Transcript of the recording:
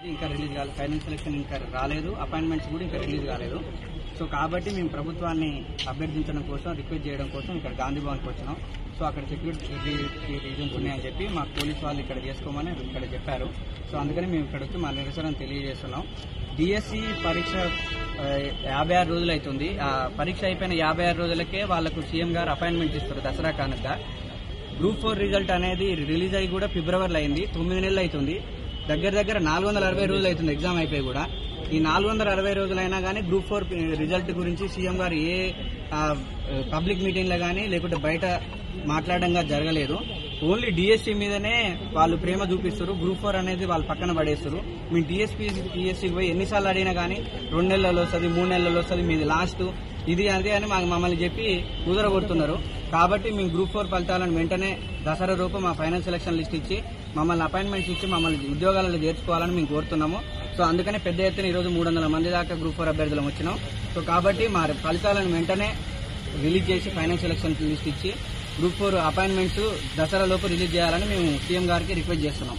ఇంకా రిలీజ్ కాలేదు, final selection ఇంకా రాలేదు, అపాయింట్మెంట్స్ కూడా ఇంకా రిలీజ్ కాలేదు. సో కాబట్టి మేము ప్రభుత్వాన్ని అభ్యర్థించడం కోసం, రిక్వెస్ట్ చేయడం కోసం ఇక్కడ గాంధీ భవన్కి వచ్చినాం. సో అక్కడ సెక్యూరిటీ రీజన్స్ ఉన్నాయని చెప్పి మా పోలీస్ వాళ్ళు ఇక్కడ చేసుకోమని ఇక్కడ చెప్పారు. సో అందుకని మేము ఇక్కడ వచ్చి మా నిరసన తెలియజేస్తున్నాం. డిఎస్సి పరీక్ష 56 రోజులు అవుతుంది. ఆ పరీక్ష అయిపోయిన 56 రోజులకే వాళ్లకు సీఎం గారు అపాయింట్మెంట్ ఇస్తారు దసరా కానుక. గ్రూప్ 4 రిజల్ట్ అనేది రిలీజ్ అయ్యి కూడా ఫిబ్రవరిలో అయింది, 9 నెలలు అవుతుంది. దగ్గర 460 రోజులు అవుతుంది ఎగ్జామ్ అయిపోయి కూడా. ఈ 460 రోజులైనా కానీ గ్రూప్ 4 రిజల్ట్ గురించి సీఎం గారు ఏ పబ్లిక్ మీటింగ్ లో కానీ లేకుంటే బయట మాట్లాడడంగా జరగలేదు. ఓన్లీ డిఎస్సి మీదనే వాళ్ళు ప్రేమ చూపిస్తారు. గ్రూప్ 4 అనేది వాళ్ళు పక్కన పడేస్తారు. మేము డిఎస్సికి పోయి ఎన్నిసార్లు అడిగినా కానీ 2 నెలల్లో వస్తుంది, 3 నెలల్లో వస్తుంది, మీది లాస్ట్ ఇది అదే అని మమ్మల్ని చెప్పి కుదరగొడుతున్నారు. కాబట్టి మేము గ్రూప్ 4 ఫలితాలను వెంటనే దసరా రూపు మా ఫైనల్ సెలక్షన్ లిస్ట్ ఇచ్చి మమ్మల్ని అపాయింట్మెంట్స్ ఇచ్చి మమ్మల్ని ఉద్యోగాలలో చేర్చుకోవాలని మేము కోరుతున్నాము. సో అందుకనే పెద్ద ఎత్తున ఈరోజు 300 మంది దాకా గ్రూప్ 4 అభ్యర్థులం వచ్చినాం. సో కాబట్టి మా ఫలితాలను వెంటనే రిలీజ్ చేసి ఫైనల్ సెలక్షన్ లిస్ట్ ఇచ్చి గ్రూప్ 4 అపాయింట్మెంట్స్ దసరా లోపు రిలీజ్ చేయాలని మేము సీఎం గారికి రిక్వెస్ట్ చేస్తున్నాం.